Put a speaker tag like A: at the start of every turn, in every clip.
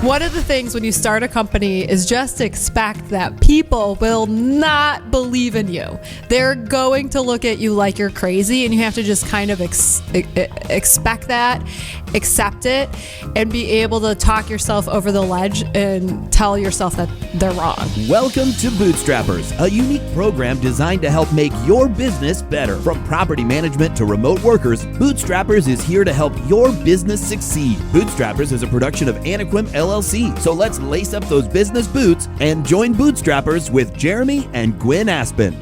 A: One of the things when you start a company is just expect that people will not believe in you. They're going to look at you like you're crazy, and you have to just kind of expect that, accept it, and be able to talk yourself over the ledge and tell yourself that they're wrong.
B: Welcome to Bootstrappers, a unique program designed to help make your business better. From property management to remote workers, Bootstrappers is here to help your business succeed. Bootstrappers is a production of Anaquim LLC. So let's lace up those business boots and join Bootstrappers with Jeremy and Gwenn Aspen.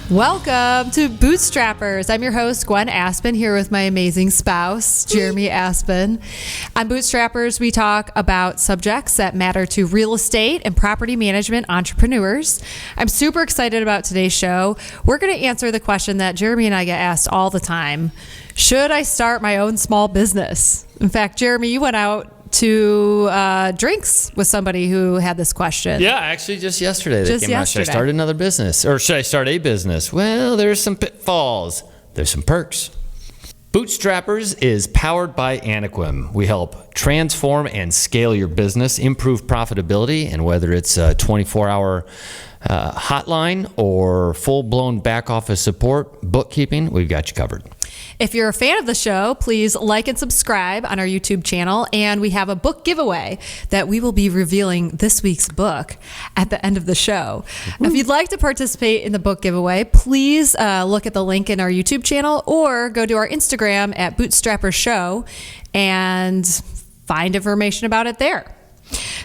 A: Welcome to Bootstrappers. I'm your host, Gwenn Aspen, here with my amazing spouse, Jeremy Aspen. On Bootstrappers, we talk about subjects that matter to real estate and property management entrepreneurs. I'm super excited about today's show. We're going to answer the question that Jeremy and I get asked all the time. Should I start my own small business? In fact, Jeremy, you went out to drinks with somebody who had this question.
C: Yeah, actually just yesterday they came out. Should I start another business? Or should I start a business? Well, there's some pitfalls. There's some perks. Bootstrappers is powered by Anaquim. We help transform and scale your business, improve profitability, and whether it's a 24-hour hotline or full-blown back office support, bookkeeping, we've got you covered.
A: If you're a fan of the show, please like and subscribe on our YouTube channel. And we have a book giveaway that we will be revealing this week's book at the end of the show. If you'd like to participate in the book giveaway, please look at the link in our YouTube channel or go to our Instagram at Bootstrappers Show and find information about it there.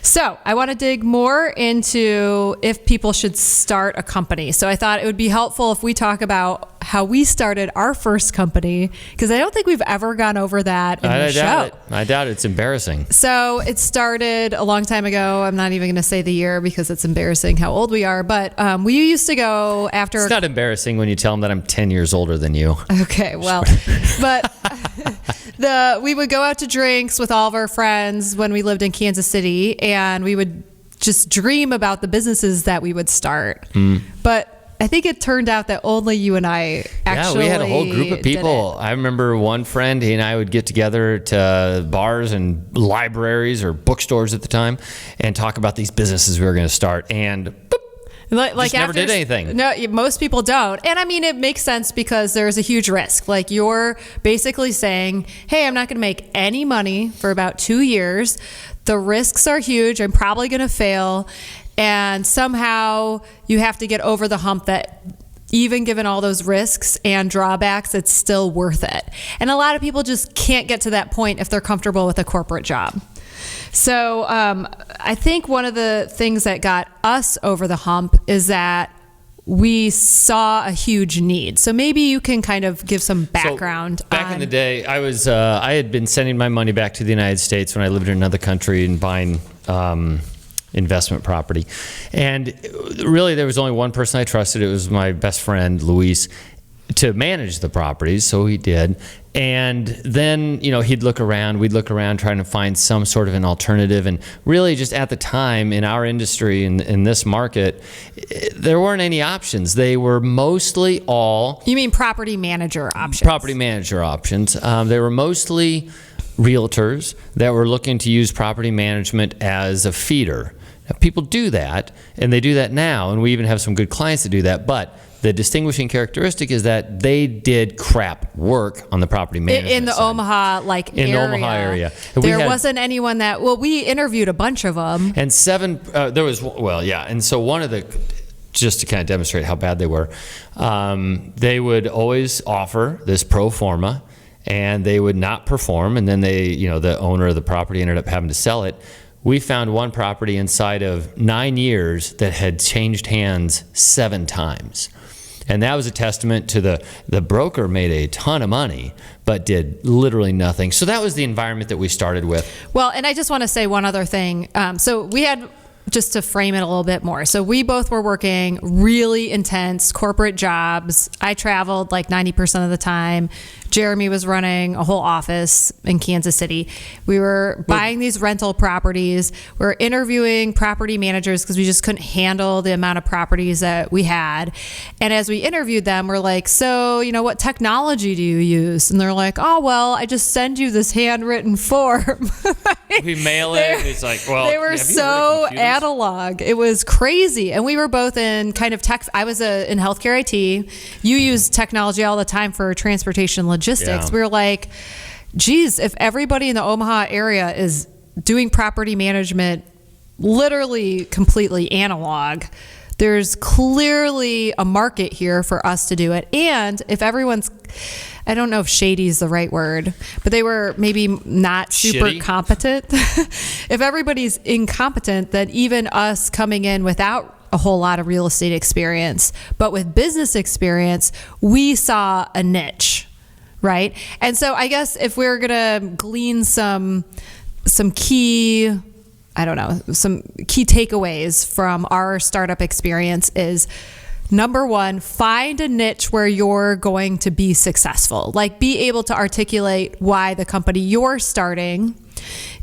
A: So I want to dig more into if people should start a company. So I thought it would be helpful if we talk about how we started our first company, because I don't think we've ever gone over that in the show.
C: I doubt it. It's embarrassing.
A: So it started a long time ago. I'm not even going to say the year because it's embarrassing how old we are. But we used to go after...
C: It's not embarrassing when you tell them that I'm 10 years older than you.
A: Okay, well, but... we would go out to drinks with all of our friends when we lived in Kansas City, and we would just dream about the businesses that we would start. But I think it turned out that only you and I actually
C: we had a whole group of people. I remember one friend, he and I would get together to bars and libraries or bookstores at the time and talk about these businesses we were going to start, and just never did anything.
A: No, most people don't. And I mean, it makes sense because there's a huge risk. Like, you're basically saying, hey, I'm not going to make any money for about 2 years. The risks are huge. I'm probably going to fail. And somehow you have to get over the hump that even given all those risks and drawbacks, it's still worth it. And a lot of people just can't get to that point if they're comfortable with a corporate job. So I think one of the things that got us over the hump is that we saw a huge need. So maybe you can kind of give some background.
C: Back in the day, I had been sending my money back to the United States when I lived in another country and buying investment property. And really, there was only one person I trusted. It was my best friend, Luis, to manage the properties, so he did. And then, he'd look around, we'd look around trying to find some sort of an alternative. And really, just at the time in our industry, in this market, there weren't any options. They were mostly all...
A: You mean property manager options?
C: Property manager options. They were mostly realtors that were looking to use property management as a feeder. Now, people do that, and they do that now, and we even have some good clients that do that, but the distinguishing characteristic is that they did crap work on the property management
A: in the
C: side.
A: Omaha
C: in the Omaha area.
A: There wasn't anyone that, we interviewed a bunch of them.
C: And and so one of the, just to kind of demonstrate how bad they were, they would always offer this pro forma, and they would not perform, and then the owner of the property ended up having to sell it. We found one property inside of 9 years that had changed hands 7 times. And that was a testament to the broker made a ton of money, but did literally nothing. So that was the environment that we started with.
A: Well, and I just want to say one other thing. So we had, just to frame it a little bit more. So we both were working really intense corporate jobs. I traveled like 90% of the time. Jeremy was running a whole office in Kansas City. We were buying these rental properties. We were interviewing property managers because we just couldn't handle the amount of properties that we had. And as we interviewed them, we're like, so, what technology do you use? And they're like, oh, well, I just send you this handwritten form.
C: we mail it. It's like, well,
A: they were so analog. It was crazy. And we were both in kind of tech. I was in healthcare IT. You use technology all the time for transportation logistics.
C: Yeah.
A: We were like, geez, if everybody in the Omaha area is doing property management literally completely analog, there's clearly a market here for us to do it. And if everyone's, I don't know if shady is the right word, but they were maybe not super competent. If everybody's incompetent, then even us coming in without a whole lot of real estate experience, but with business experience, we saw a niche, right? And so I guess if we're going to glean some key, I don't know, some key takeaways from our startup experience is, number one, find a niche where you're going to be successful. Like, be able to articulate why the company you're starting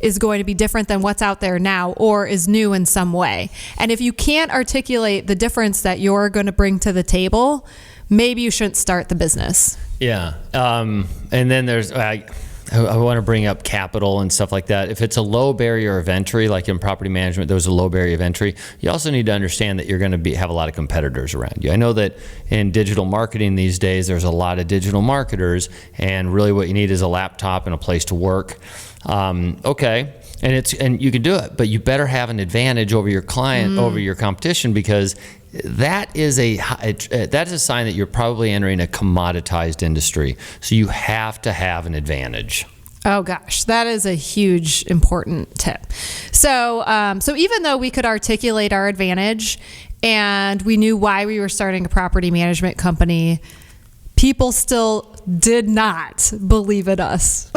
A: is going to be different than what's out there now or is new in some way. And if you can't articulate the difference that you're going to bring to the table, maybe you shouldn't start the business.
C: Yeah. And then there's, I want to bring up capital and stuff like that. If it's a low barrier of entry, like in property management, there was a low barrier of entry. You also need to understand that you're going to have a lot of competitors around you. I know that in digital marketing these days, there's a lot of digital marketers, and really what you need is a laptop and a place to work. Okay. And you can do it, but you better have an advantage over your client, over your competition, because that is a sign that you're probably entering a commoditized industry. So you have to have an advantage.
A: Oh gosh, that is a huge, important tip. So even though we could articulate our advantage and we knew why we were starting a property management company, people still did not believe in us.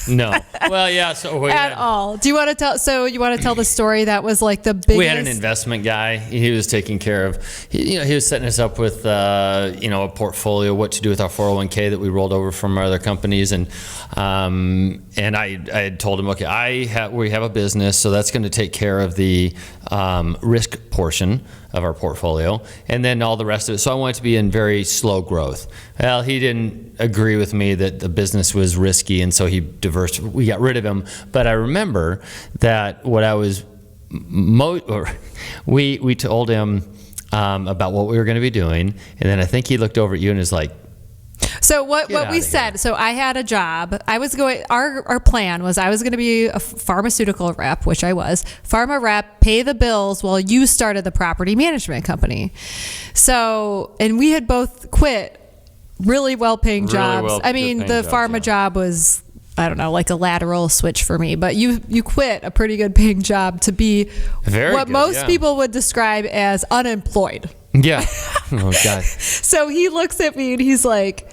C: No. Well, yeah. So
A: at all. Do you want to tell? So you want to tell the story that was like the biggest?
C: We had an investment guy. He was taking care of. He was setting us up with a portfolio, what to do with our 401k that we rolled over from our other companies, and I had told him, okay, we have a business, so that's going to take care of the risk portion of our portfolio, and then all the rest of it. So I want it to be in very slow growth. Well, he didn't agree with me that the business was risky, and so we got rid of him. But I remember that what I was, we told him about what we were going to be doing, and then I think he looked over at you and was like,
A: so what we said, so I had a job. Our plan was I was going to be a pharmaceutical rep, which I was. Pharma rep, pay the bills while you started the property management company. So, and we had both quit really well-paying jobs. I mean, the pharma job was, I don't know, like a lateral switch for me. But you quit a pretty good paying job to be most people would describe as unemployed.
C: Yeah. Oh, God.
A: So he looks at me and he's like,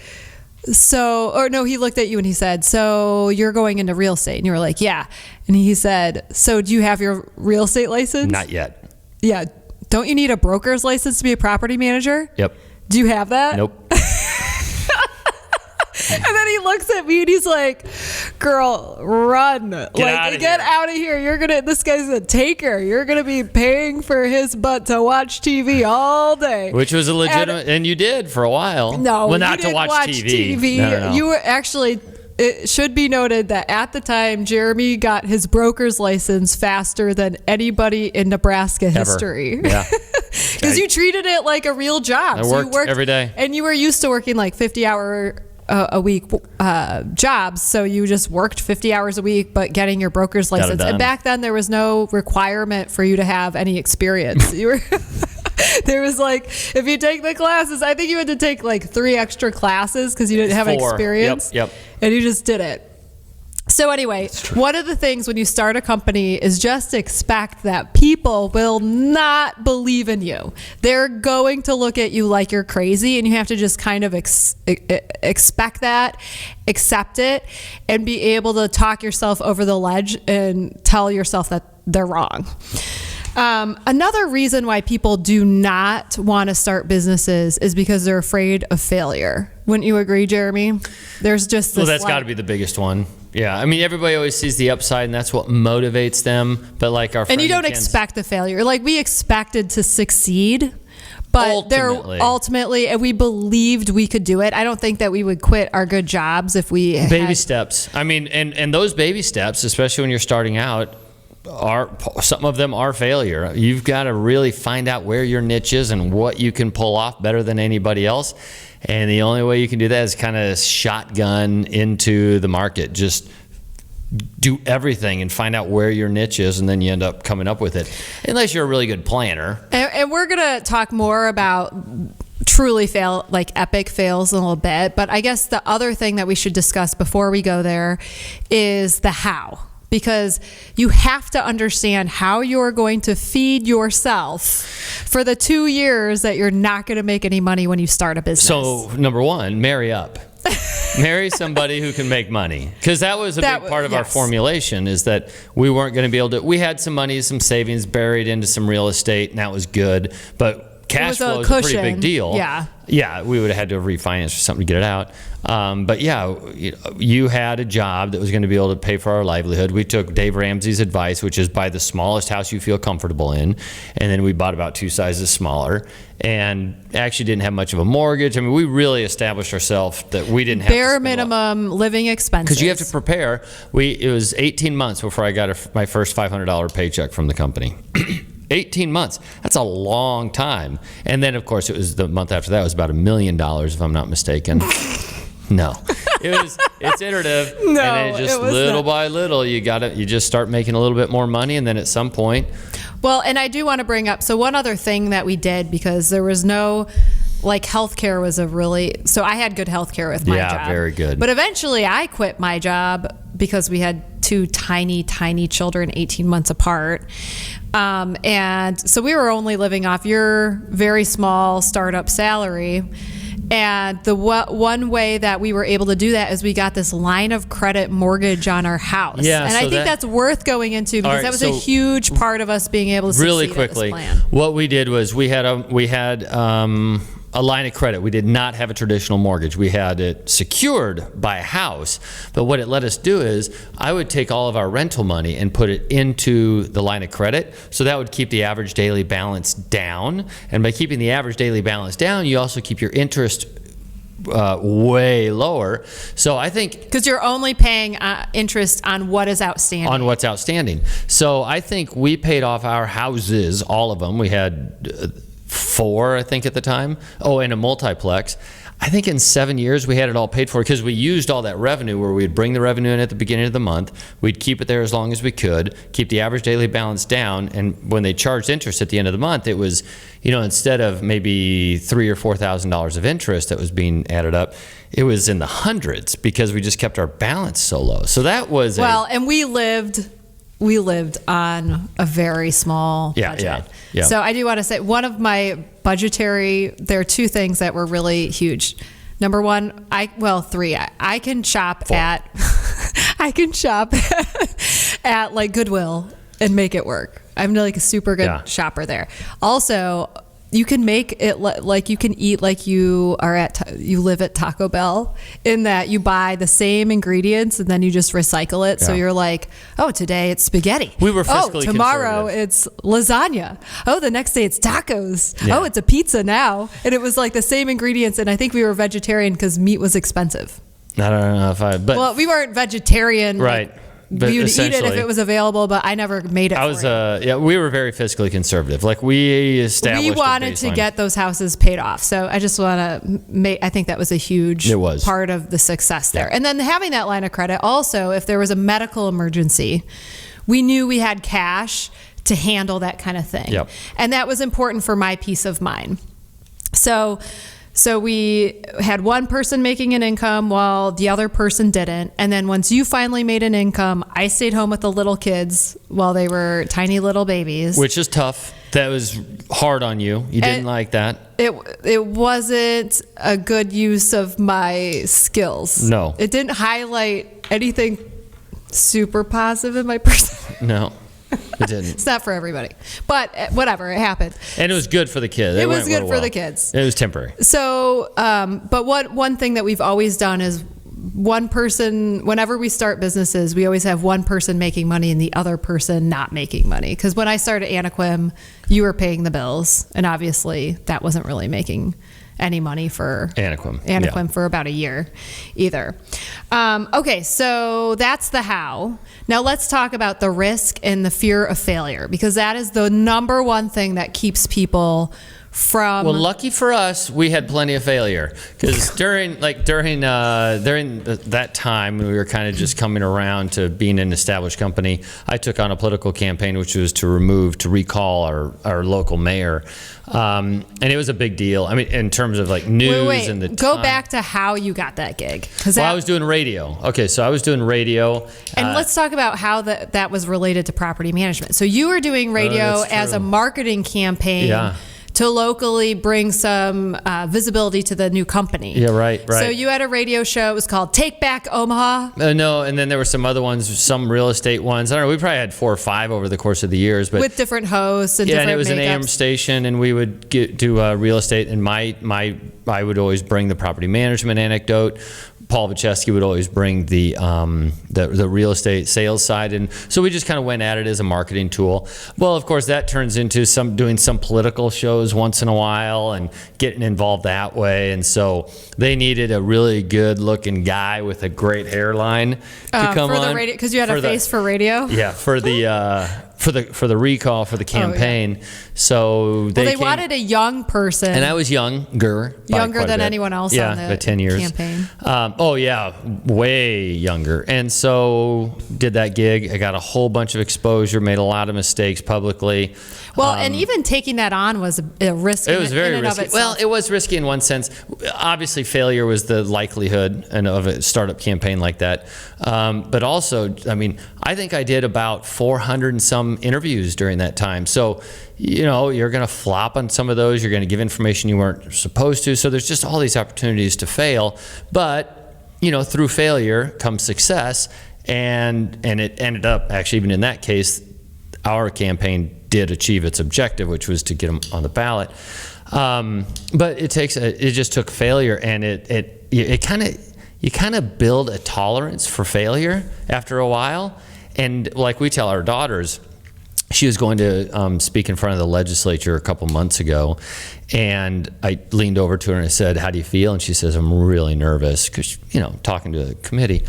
A: he looked at you and he said, so you're going into real estate? And you were like, yeah. And he said, so do you have your real estate license?
C: Not yet.
A: Yeah. Don't you need a broker's license to be a property manager?
C: Yep.
A: Do you have that?
C: Nope.
A: And then he looks at me and he's like, girl, run. Get out of here. This guy's a taker. You're going to be paying for his butt to watch TV all day.
C: Which was a legitimate, and you did for a while.
A: No,
C: well, not to watch TV. No.
A: You were actually, it should be noted that at the time, Jeremy got his broker's license faster than anybody in Nebraska history.
C: Yeah.
A: Because you treated it like a real job.
C: I worked every day.
A: And you were used to working like 50-hour a week jobs, so you just worked 50 hours a week, but getting your broker's license. And back then, there was no requirement for you to have any experience. There was like, if you take the classes, I think you had to take like 3 extra classes because you didn't have experience.
C: Yep.
A: And you just did it. So anyway, one of the things when you start a company is just expect that people will not believe in you. They're going to look at you like you're crazy, and you have to just kind of expect that, accept it, and be able to talk yourself over the ledge and tell yourself that they're wrong. Another reason why people do not want to start businesses is because they're afraid of failure. Wouldn't you agree, Jeremy? There's just this.
C: Well, that's got to be the biggest one. Yeah, I mean, everybody always sees the upside, and that's what motivates them. But like our friend,
A: and you don't expect the failure. Like, we expected to succeed, But ultimately, and we believed we could do it. I don't think that we would quit our good jobs if we
C: baby steps. I mean, and those baby steps, especially when you're starting out, some of them are failure. You've got to really find out where your niche is and what you can pull off better than anybody else. And the only way you can do that is kind of shotgun into the market. Just do everything and find out where your niche is, and then you end up coming up with it, unless you're a really good planner.
A: And we're going to talk more about truly epic fails in a little bit. But I guess the other thing that we should discuss before we go there is the how. Because you have to understand how you're going to feed yourself for the 2 years that you're not going to make any money when you start a business.
C: So, number one, marry up. Marry somebody who can make money, because that was a big part of our formulation, is that we weren't going to be able to. We had some money, some savings buried into some real estate, and that was good, but cash flow is a pretty big deal. Yeah, we would have had to have refinanced or something to get it out. But yeah, you had a job that was going to be able to pay for our livelihood. We took Dave Ramsey's advice, which is buy the smallest house you feel comfortable in, and then we bought about 2 sizes smaller, and actually didn't have much of a mortgage. I mean, we really established ourselves that we didn't have
A: bare minimum living expenses.
C: Because you have to prepare. It was 18 months before I got my first $500 paycheck from the company. 18 months. That's a long time. And then, of course, it was the month after that. It was about $1 million, if I'm not mistaken. No, it's iterative.
A: No,
C: and then just little by little, you just start making a little bit more money, and then at some point.
A: Well, and I do want to bring up, so one other thing that we did, because there was no, healthcare was so I had good healthcare with my job.
C: Yeah, very good.
A: But eventually I quit my job because we had 2 tiny, tiny children, 18 months apart. And so we were only living off your very small startup salary. And the one way that we were able to do that is we got this line of credit mortgage on our house.
C: Yeah,
A: and I think that's worth going into, because that was a huge part of us being able to succeed
C: really quickly.
A: At this plan.
C: What we did was we had a line of credit. We did not have a traditional mortgage. We had it secured by a house. But what it let us do is I would take all of our rental money and put it into the line of credit. So that would keep the average daily balance down. And by keeping the average daily balance down, you also keep your interest way lower. So I think,
A: because you're only paying interest on what is outstanding.
C: On what's outstanding. So I think we paid off our houses, all of them. We had 4, I think, at the time. Oh, and a multiplex. I think in 7 years we had it all paid for, because we used all that revenue where we'd bring the revenue in at the beginning of the month. We'd keep it there as long as we could, keep the average daily balance down. And when they charged interest at the end of the month, it was, instead of maybe $3,000 or $4,000 of interest that was being added up, it was in the hundreds, because we just kept our balance so low. So that was
A: and we lived on a very small budget. Yeah. So I do want to say, one of my there are 2 things that were really huge. Number one, 3. I can shop 4. I can shop at Goodwill and make it work. I'm a super good shopper there. Also, you can make it you can eat like you live at Taco Bell, in that you buy the same ingredients and then you just recycle it. Yeah. So you're today it's spaghetti.
C: We were fiscally
A: tomorrow it's lasagna. The next day it's tacos. Yeah. It's a pizza now. And it was the same ingredients. And I think we were vegetarian because meat was expensive.
C: I don't know
A: well, we weren't vegetarian.
C: Right.
A: But we would eat it if it was available, but I never made it.
C: We were very fiscally conservative. We established.
A: We wanted to get those houses paid off. So I just want to I think that was a huge part of the success there. And then having that line of credit, also, if there was a medical emergency, we knew we had cash to handle that kind of thing.
C: Yep.
A: And that was important for my peace of mind. So we had one person making an income while the other person didn't. And then once you finally made an income, I stayed home with the little kids while they were tiny little babies.
C: Which is tough. That was hard on you. You didn't like that.
A: It wasn't a good use of my skills.
C: No.
A: It didn't highlight anything super positive in my person.
C: No. It didn't.
A: It's not for everybody, but whatever, it happened.
C: And it was good for the kids.
A: It was good for the kids.
C: It was temporary.
A: So, but one thing that we've always done is one person, whenever we start businesses, we always have one person making money and the other person not making money. Because when I started Anaquim, you were paying the bills, and obviously that wasn't really making any money for Anaquim for about a year either. Okay, so that's the how. Now let's talk about the risk and the fear of failure, because that is the number one thing that keeps people from...
C: Well, lucky for us, we had plenty of failure, because during that time when we were kind of just coming around to being an established company, I took on a political campaign which was to recall our local mayor, and it was a big deal. I mean, in terms of like news and the
A: go
C: time.
A: back to how you got that gig.
C: I was doing radio. Okay, so I was doing radio,
A: and let's talk about how that was related to property management. So you were doing radio as a marketing campaign.
C: Yeah.
A: To locally bring some visibility to the new company.
C: Yeah, right.
A: So you had a radio show. It was called Take Back Omaha.
C: No, and then there were some other ones, some real estate ones. I don't know. We probably had 4 or 5 over the course of the years, but
A: with different hosts and different
C: and it was an AM station, and we would do real estate. And I would always bring the property management anecdote. Paul Vacheski would always bring the real estate sales side, and so we just kind of went at it as a marketing tool. Well, of course, that turns into doing some political shows once in a while and getting involved that way. And so they needed a really good-looking guy with a great hairline to come on
A: the radio, because you had a face for radio.
C: Yeah, for the recall for the campaign.
A: Oh, yeah.
C: So they
A: wanted a young person,
C: and I was younger
A: than anyone else on the
C: 10 years
A: campaign.
C: Way younger. And so did that gig. I got a whole bunch of exposure, made a lot of mistakes publicly.
A: Well, and even taking that on was a risk.
C: It was very risky. Well, it was risky in one sense. Obviously, failure was the likelihood of a startup campaign like that. But also, I mean, I think I did about 400 and some interviews during that time. So, you're going to flop on some of those. You're going to give information you weren't supposed to. So there's just all these opportunities to fail. But, through failure comes success. And it ended up, actually, even in that case, our campaign did achieve its objective, which was to get them on the ballot. But it just took failure, and you kind of build a tolerance for failure after a while. And like we tell our daughters, she was going to speak in front of the legislature a couple months ago, and I leaned over to her and I said, "How do you feel?" And she says, "I'm really nervous," because talking to the committee.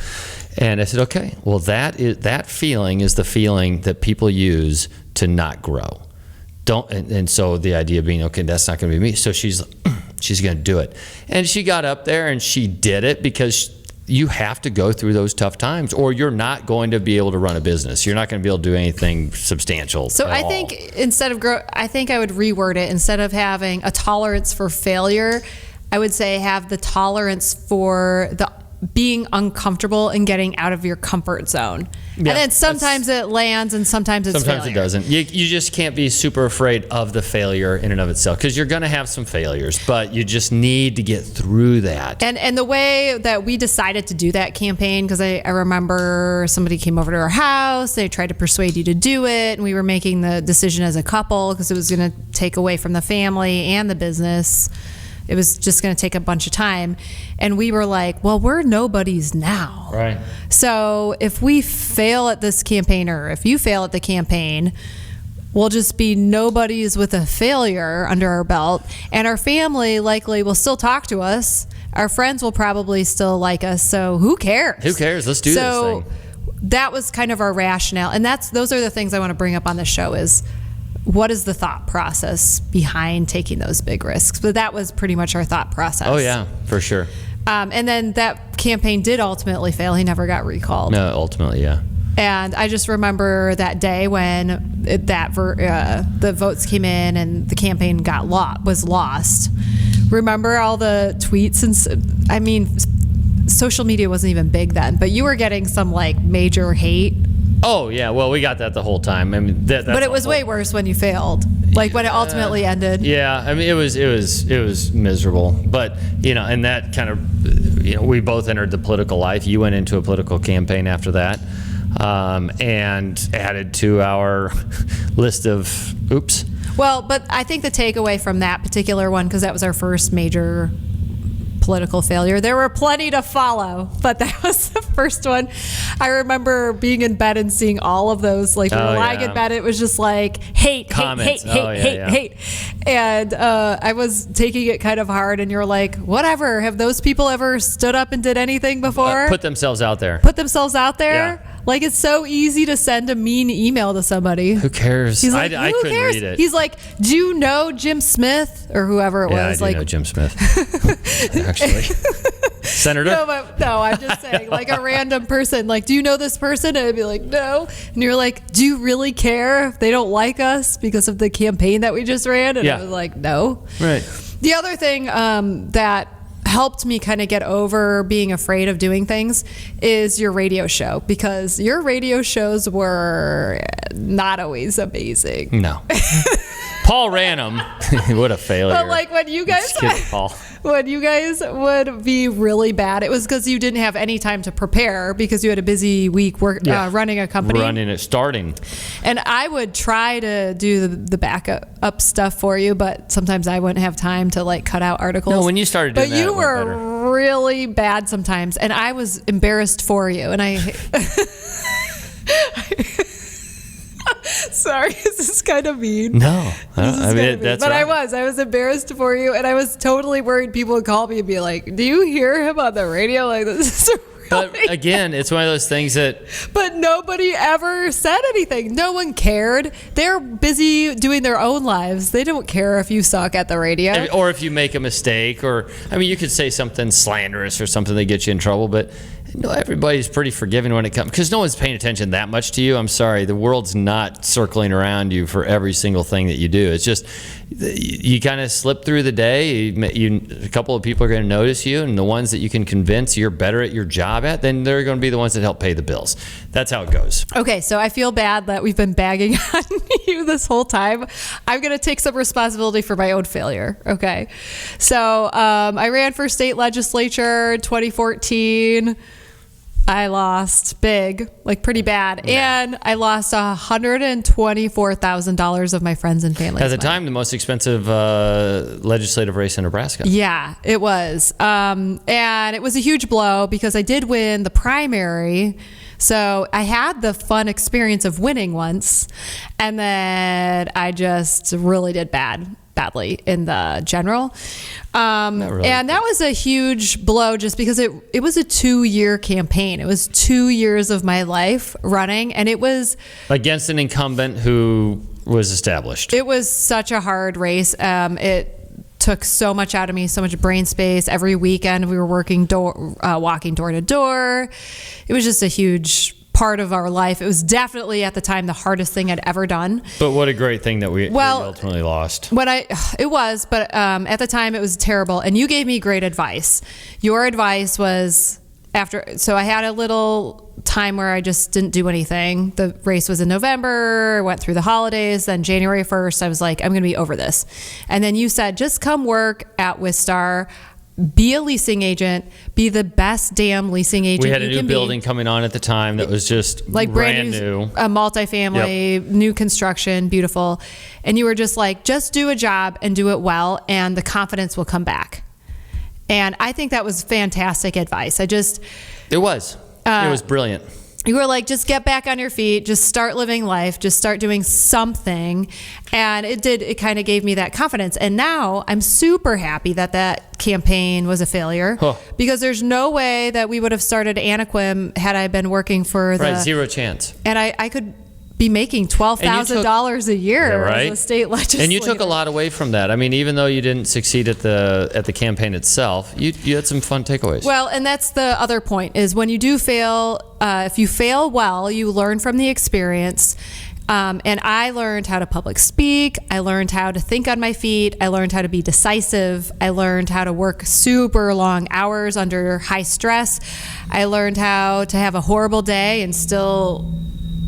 C: And I said, "Okay, well that feeling is the feeling that people use to not grow. And so the idea being, okay, that's not going to be me." So she's going to do it, and she got up there and she did it, because you have to go through those tough times, or you're not going to be able to run a business. You're not going to be able to do anything substantial. So
A: I think instead of I think I would reword it. Instead of having a tolerance for failure, I would say have the tolerance for being uncomfortable and getting out of your comfort zone. Yeah, and then sometimes it lands and sometimes
C: sometimes
A: failure.
C: It doesn't. You just can't be super afraid of the failure in and of itself, because you're going to have some failures, but you just need to get through that.
A: And the way that we decided to do that campaign, because I remember somebody came over to our house, they tried to persuade you to do it, and we were making the decision as a couple because it was going to take away from the family and the business. It was just going to take a bunch of time. And we were like, well, we're nobodies now.
C: Right.
A: So if we fail at this campaign, or if you fail at the campaign, we'll just be nobodies with a failure under our belt. And our family likely will still talk to us. Our friends will probably still like us. So who cares?
C: Who cares? Let's do this thing.
A: That was kind of our rationale. And those are the things I want to bring up on the show is, what is the thought process behind taking those big risks? But that was pretty much our thought process.
C: Oh, yeah, for sure.
A: And then that campaign did ultimately fail. He never got recalled.
C: No, ultimately, yeah.
A: And I just remember that day when the votes came in and the campaign was lost. Remember all the tweets? Social media wasn't even big then, but you were getting some major hate.
C: Oh yeah, well we got that the whole time. I mean,
A: but it was way worse when you failed. When it ultimately ended. Yeah, I mean it was miserable. But and that kind of we both entered the political life. You went into a political campaign after that, and added to our list of oops. Well, but I think the takeaway from that particular one, because that was our first major political failure. There were plenty to follow, but that was the first one. I remember being in bed and seeing all of those. Like, we were lying in bed. It was just like hate. And I was taking it kind of hard, and you're like, whatever. Have those people ever stood up and did anything before?
C: Put themselves out there.
A: Yeah. Like, it's so easy to send a mean email to somebody.
C: Who cares?
A: He's like,
C: I couldn't read it.
A: He's like, do you know Jim Smith or whoever it was?
C: I do know Jim Smith. Actually, Senator.
A: No, I'm just saying, like, a random person. Like, do you know this person? And I'd be like, no. And you're like, do you really care if they don't like us because of the campaign that we just ran? And I was like, no.
C: Right.
A: The other thing that helped me kind of get over being afraid of doing things is your radio show, because your radio shows were not always amazing.
C: No. Paul ran them. What a failure.
A: But like when you guys would be really bad, it was because you didn't have any time to prepare because you had a busy week running a company.
C: Starting.
A: And I would try to do the backup stuff for you, but sometimes I wouldn't have time to like cut out articles.
C: No, when you started doing
A: that,
C: it
A: you were really bad sometimes, and I was embarrassed for you. And I sorry, this is kind of mean.
C: No, that's
A: but
C: right.
A: I was embarrassed for you, and I was totally worried people would call me and be like, "Do you hear him on the radio? Like, this is."
C: But again, it's one of those things that...
A: But nobody ever said anything. No one cared. They're busy doing their own lives. They don't care if you suck at the radio.
C: Or if you make a mistake, or, I mean, you could say something slanderous or something that gets you in trouble, but no, everybody's pretty forgiving when it comes, because no one's paying attention that much to you. I'm sorry, the world's not circling around you for every single thing that you do. It's just, you kind of slip through the day, a couple of people are going to notice you, and the ones that you can convince you're better at your job at, then they're going to be the ones that help pay the bills. That's how it goes.
A: Okay, so I feel bad that we've been bagging on you this whole time. I'm going to take some responsibility for my own failure, okay? So I ran for state legislature in 2014. I lost big, like pretty bad. Yeah. And I lost $124,000 of my friends and family.
C: At the time, the most expensive legislative race in Nebraska.
A: Yeah, it was. And it was a huge blow because I did win the primary. So I had the fun experience of winning once, and then I just really did badly in the general. Really. And that was a huge blow just because it was a 2-year campaign. It was 2 years of my life running, and it was
C: against an incumbent who was established.
A: It was such a hard race. It took so much out of me, so much brain space. Every weekend we were walking door to door. It was just a huge part of our life. It was definitely at the time the hardest thing I'd ever done.
C: But what a great thing that we ultimately lost.
A: But at the time it was terrible. And you gave me great advice. Your advice was so I had a little time where I just didn't do anything. The race was in November, went through the holidays, then January 1st, I was like, I'm going to be over this. And then you said, just come work at Wistar, be a leasing agent, be the best damn leasing agent you can be.
C: We had a new building coming on at the time that was just like brand new.
A: A multifamily, new construction, beautiful. And you were just like, just do a job and do it well, and the confidence will come back. And I think that was fantastic advice. It was brilliant. You were like, just get back on your feet, just start living life, just start doing something. And it kind of gave me that confidence. And now I'm super happy that campaign was a failure, because there's no way that we would have started Anaquim had I been working for
C: zero chance.
A: And I could be making $12,000 a year as a state legislator.
C: And you took a lot away from that. I mean, even though you didn't succeed at the campaign itself, you had some fun takeaways.
A: Well, and that's the other point, is when you do fail, if you fail well, you learn from the experience. And I learned how to public speak. I learned how to think on my feet. I learned how to be decisive. I learned how to work super long hours under high stress. I learned how to have a horrible day and still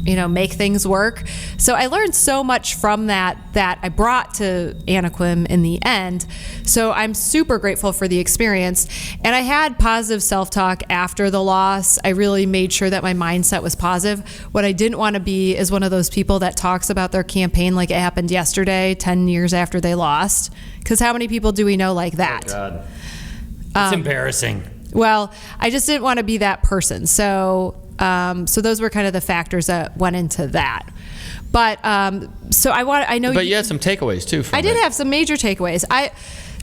A: make things work. So I learned so much from that I brought to Anaquim in the end. So I'm super grateful for the experience. And I had positive self-talk after the loss. I really made sure that my mindset was positive. What I didn't want to be is one of those people that talks about their campaign like it happened yesterday, 10 years after they lost. Because how many people do we know like that?
C: Oh, God. It's embarrassing.
A: Well, I just didn't want to be that person. So those were kind of the factors that went into that. But I know.
C: But you had some takeaways too.
A: I did have some major takeaways.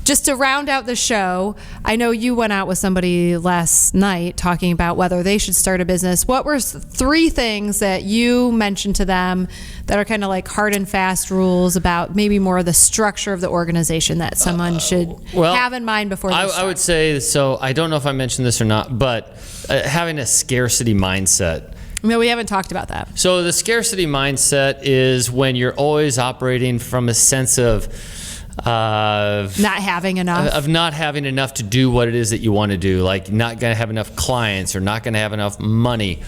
A: Just to round out the show, I know you went out with somebody last night talking about whether they should start a business. What were 3 things that you mentioned to them that are kind of like hard and fast rules about maybe more of the structure of the organization that someone should have in mind before they start?
C: I would say, so I don't know if I mentioned this or not, but having a scarcity mindset.
A: No, we haven't talked about that.
C: So the scarcity mindset is when you're always operating from a sense of
A: not having enough
C: to do what it is that you want to do, like not going to have enough clients or not going to have enough money,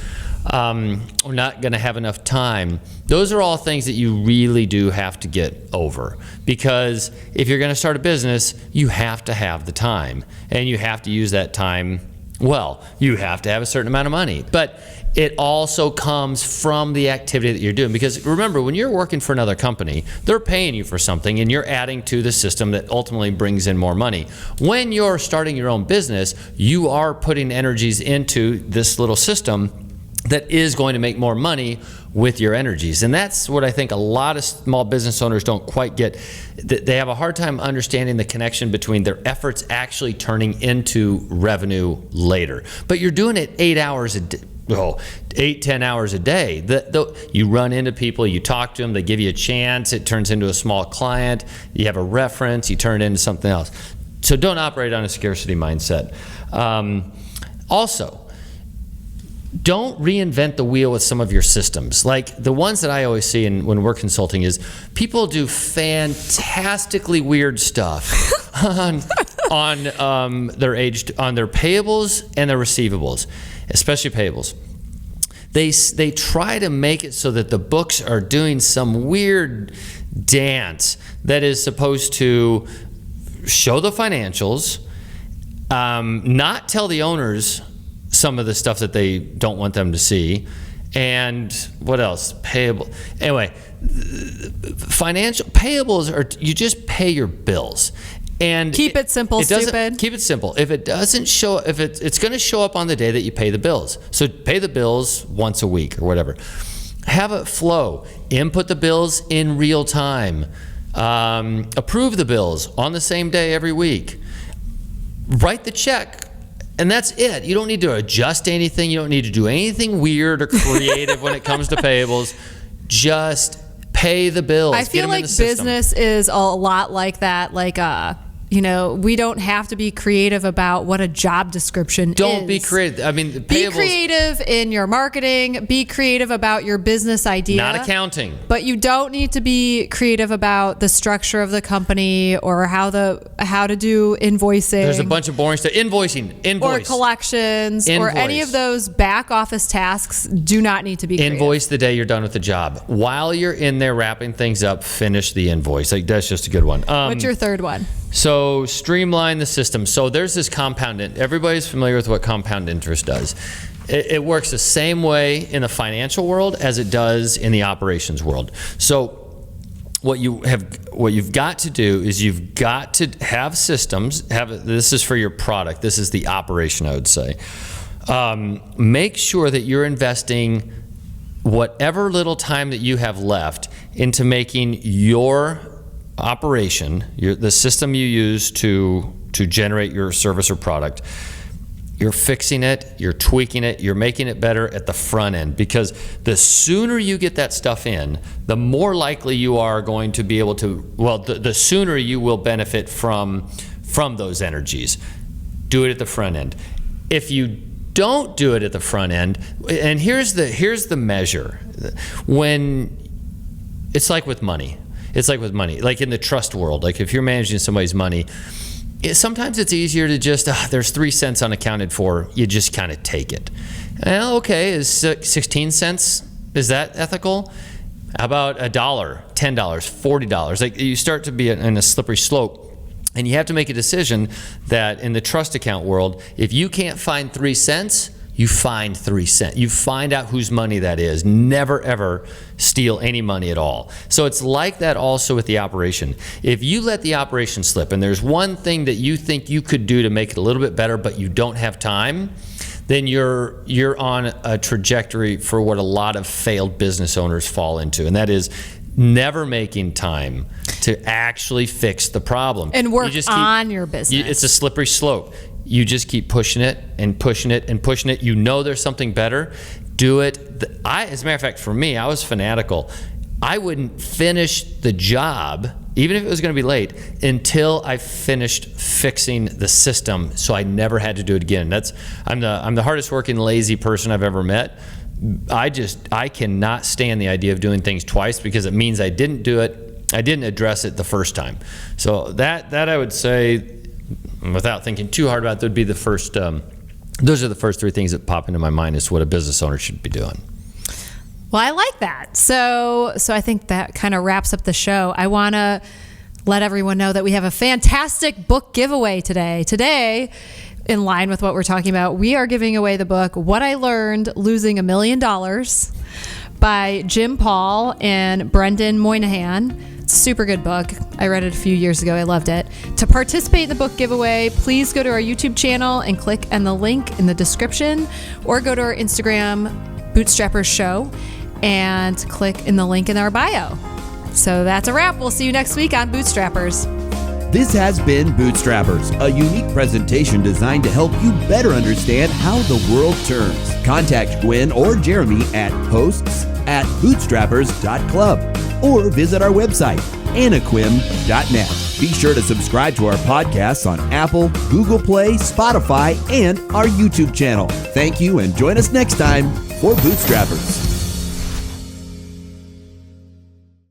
C: or not going to have enough time. Those are all things that you really do have to get over, because if you're going to start a business, you have to have the time, and you have to use that time well. You have to have a certain amount of money, but it also comes from the activity that you're doing. Because remember, when you're working for another company, they're paying you for something and you're adding to the system that ultimately brings in more money. When you're starting your own business, you are putting energies into this little system that is going to make more money with your energies. And that's what I think a lot of small business owners don't quite get. They have a hard time understanding the connection between their efforts actually turning into revenue later. But you're doing it 8 hours a day. 8-10 hours a day. You run into people, you talk to them, they give you a chance, it turns into a small client, you have a reference, you turn it into something else. So don't operate on a scarcity mindset. Also, don't reinvent the wheel with some of your systems. Like the ones that I always see when we're consulting is people do fantastically weird stuff on their payables and their receivables, especially payables. They try to make it so that the books are doing some weird dance that is supposed to show the financials, not tell the owners some of the stuff that they don't want them to see, and what else? Payable. Anyway, financial payables are, you just pay your bills. And
A: keep it simple, stupid.
C: Keep it simple. If it doesn't show, it's going to show up on the day that you pay the bills. So pay the bills once a week or whatever. Have it flow. Input the bills in real time. Approve the bills on the same day every week. Write the check. And that's it. You don't need to adjust anything. You don't need to do anything weird or creative when it comes to payables. Just pay the bills.
A: I feel like business is a lot like that. Like, we don't have to be creative about what a job description is.
C: Don't be creative. I mean,
A: be creative in your marketing. Be creative about your business idea.
C: Not accounting.
A: But you don't need to be creative about the structure of the company or how to do invoicing.
C: There's a bunch of boring stuff. Invoice.
A: Or collections. Or any of those back office tasks do not need to be creative.
C: Invoice the day you're done with the job. While you're in there wrapping things up, finish the invoice. Like, that's just a good one.
A: What's your third one?
C: So streamline the system. So there's this compound. Everybody's familiar with what compound interest does. It works the same way in the financial world as it does in the operations world. So what you've got to do is you've got to have systems. This is for your product. This is the operation, I would say. Make sure that you're investing whatever little time that you have left into making your operation, the system you use to generate your service or product, you're fixing it, you're tweaking it, you're making it better at the front end. Because the sooner you get that stuff in, the more likely you are going to be able to, the sooner you will benefit from those energies. Do it at the front end. If you don't do it at the front end, and here's the measure. When it's like with money. Like in the trust world, like if you're managing somebody's money, sometimes it's easier to just, there's 3 cents unaccounted for, you just kind of take it. Well, okay, is 16 cents, is that ethical? How about $1, $10, $40? Like you start to be in a slippery slope, and you have to make a decision that in the trust account world, if you can't find 3 cents, you find 3 cents. You find out whose money that is. Never, ever steal any money at all. So it's like that also with the operation. If you let the operation slip and there's one thing that you think you could do to make it a little bit better, but you don't have time, then you're on a trajectory for what a lot of failed business owners fall into, and that is never making time to actually fix the problem.
A: And work on your business.
C: It's a slippery slope. You just keep pushing it and pushing it and pushing it. You know there's something better. Do it. As a matter of fact, for me, I was fanatical. I wouldn't finish the job, even if it was going to be late, until I finished fixing the system, so I never had to do it again. I'm the hardest working lazy person I've ever met. I cannot stand the idea of doing things twice, because it means I didn't do it. I didn't address it the first time. So that I would say, without thinking too hard about it, would be the first. Those are the first 3 things that pop into my mind as what a business owner should be doing.
A: Well, I like that. So I think that kind of wraps up the show. I want to let everyone know that we have a fantastic book giveaway today. Today, in line with what we're talking about, we are giving away the book, What I Learned Losing $1 Million by Jim Paul and Brendan Moynihan. It's a super good book. I read it a few years ago. I loved it. To participate in the book giveaway, please go to our YouTube channel and click on the link in the description, or go to our Instagram, Bootstrappers Show, and click in the link in our bio. So that's a wrap. We'll see you next week on Bootstrappers.
B: This has been Bootstrappers, a unique presentation designed to help you better understand how the world turns. Contact Gwenn or Jeremy at hosts@bootstrappers.club or visit our website, anaquim.net. Be sure to subscribe to our podcasts on Apple, Google Play, Spotify, and our YouTube channel. Thank you, and join us next time for Bootstrappers.